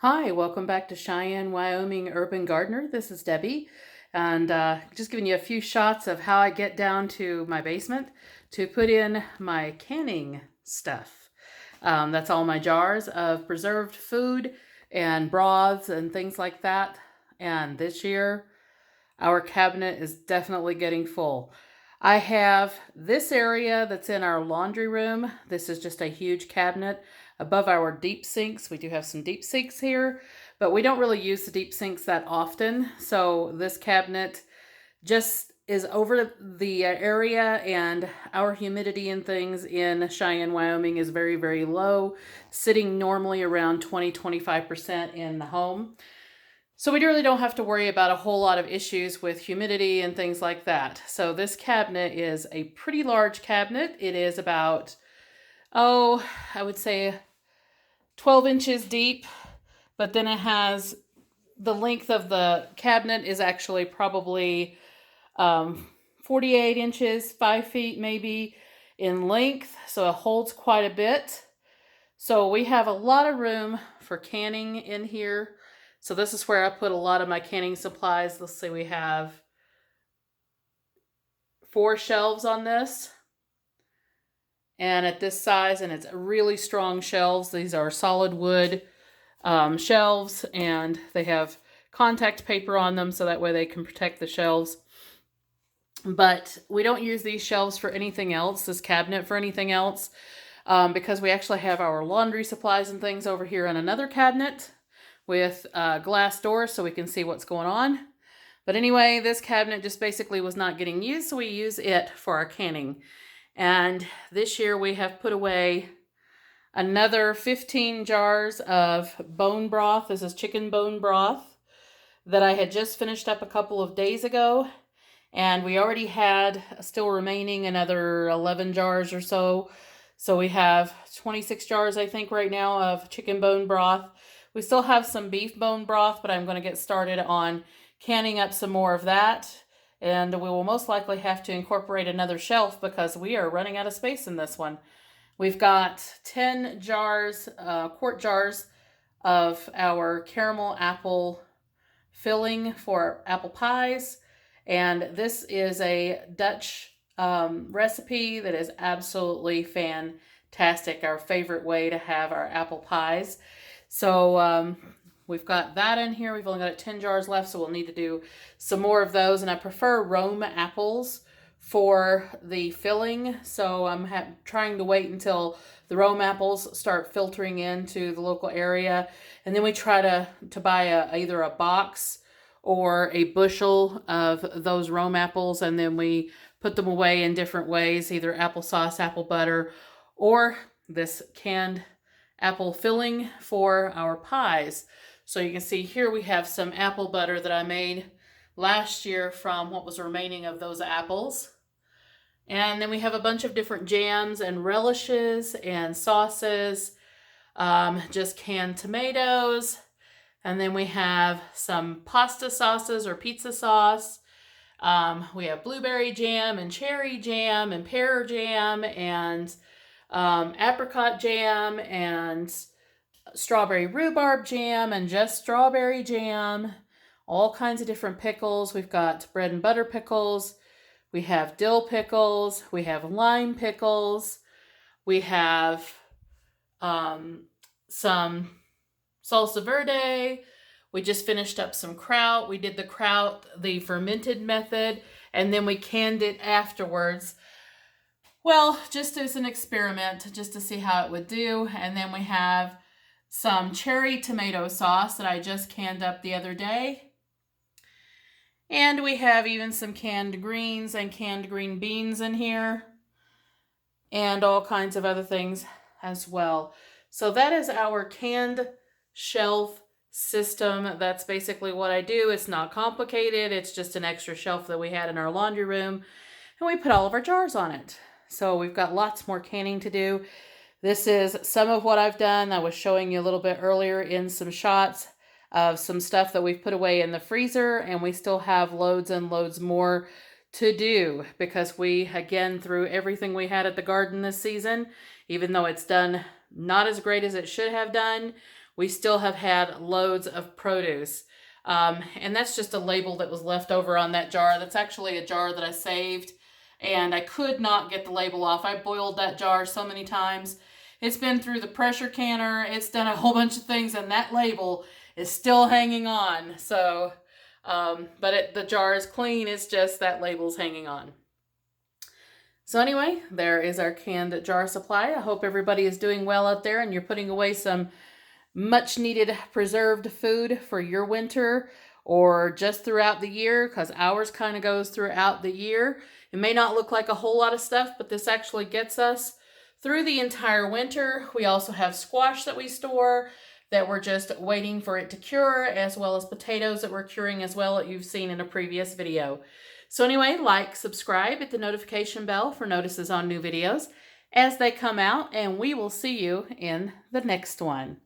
Hi, welcome back to Cheyenne, Wyoming Urban Gardener. This is Debbie, and just giving you a few shots of how I get down to my basement to put in my canning stuff. That's all my jars of preserved food and broths and things like that. And this year, our cabinet is definitely getting full. I have this area that's in our laundry room. This is just a huge cabinet above our deep sinks. We do have some deep sinks here, but we don't really use the deep sinks that often. So this cabinet just is over the area, and our humidity and things in Cheyenne, Wyoming is very, very low, sitting normally around 20-25% in the home. So we really don't have to worry about a whole lot of issues with humidity and things like that. So this cabinet is a pretty large cabinet. It is about, I would say 12 inches deep, but then it has the length of the cabinet is actually probably 48 inches, 5 feet maybe in length. So it holds quite a bit. So we have a lot of room for canning in here. So this is where I put a lot of my canning supplies. Let's see, we have 4 shelves on this. And at this size, and it's really strong shelves. These are solid wood shelves, and they have contact paper on them so that way they can protect the shelves. But we don't use these shelves for anything else, this cabinet for anything else, because we actually have our laundry supplies and things over here in another cabinet with glass doors so we can see what's going on. But anyway, this cabinet just basically was not getting used, so we use it for our canning. And this year we have put away another 15 jars of bone broth. This is chicken bone broth that I had just finished up a couple of days ago. And we already had still remaining another 11 jars or so. So we have 26 jars, I think, right now of chicken bone broth. We still have some beef bone broth, but I'm going to get started on canning up some more of that. And we will most likely have to incorporate another shelf because we are running out of space in this one. We've got 10 jars, quart jars of our caramel apple filling for apple pies. And this is a Dutch recipe that is absolutely fantastic. Our favorite way to have our apple pies. So we've got that in here. We've only got 10 jars left, so we'll need to do some more of those. And I prefer Rome apples for the filling. So I'm trying to wait until the Rome apples start filtering into the local area. And then we try to buy either a box or a bushel of those Rome apples, and then we put them away in different ways, either applesauce, apple butter, or this canned apple filling for our pies. So you can see here we have some apple butter that I made last year from what was remaining of those apples. And then we have a bunch of different jams and relishes and sauces, just canned tomatoes. And then we have some pasta sauces or pizza sauce. We have blueberry jam and cherry jam and pear jam and apricot jam and strawberry rhubarb jam and just strawberry jam. All kinds of different pickles. We've got bread and butter pickles. We have dill pickles. We have lime pickles. We have some salsa verde. We just finished up some kraut. We did the kraut the fermented method, and then we canned it afterwards. Well, just as an experiment, just to see how it would do. And then we have some cherry tomato sauce that I just canned up the other day. And we have even some canned greens and canned green beans in here, and all kinds of other things as well. So that is our canned shelf system. That's basically what I do. It's not complicated. It's just an extra shelf that we had in our laundry room, and we put all of our jars on it. So we've got lots more canning to do. This is some of what I've done. I was showing you a little bit earlier in some shots of some stuff that we've put away in the freezer, and we still have loads and loads more to do because we, again, threw everything we had at the garden this season. Even though it's done not as great as it should have done, we still have had loads of produce. And that's just a label that was left over on that jar. That's actually a jar that I saved, and I could not get the label off. I boiled that jar so many times. It's been through the pressure canner. It's done a whole bunch of things, and that label is still hanging on. So, but the jar is clean. It's just that label's hanging on. So anyway, there is our canned jar supply. I hope everybody is doing well out there and you're putting away some much needed preserved food for your winter or just throughout the year, because ours kind of goes throughout the year. It may not look like a whole lot of stuff, but this actually gets us through the entire winter. We also have squash that we store that we're just waiting for it to cure, as well as potatoes that we're curing as well, that you've seen in a previous video. So anyway, like, subscribe, hit the notification bell for notices on new videos as they come out, and we will see you in the next one.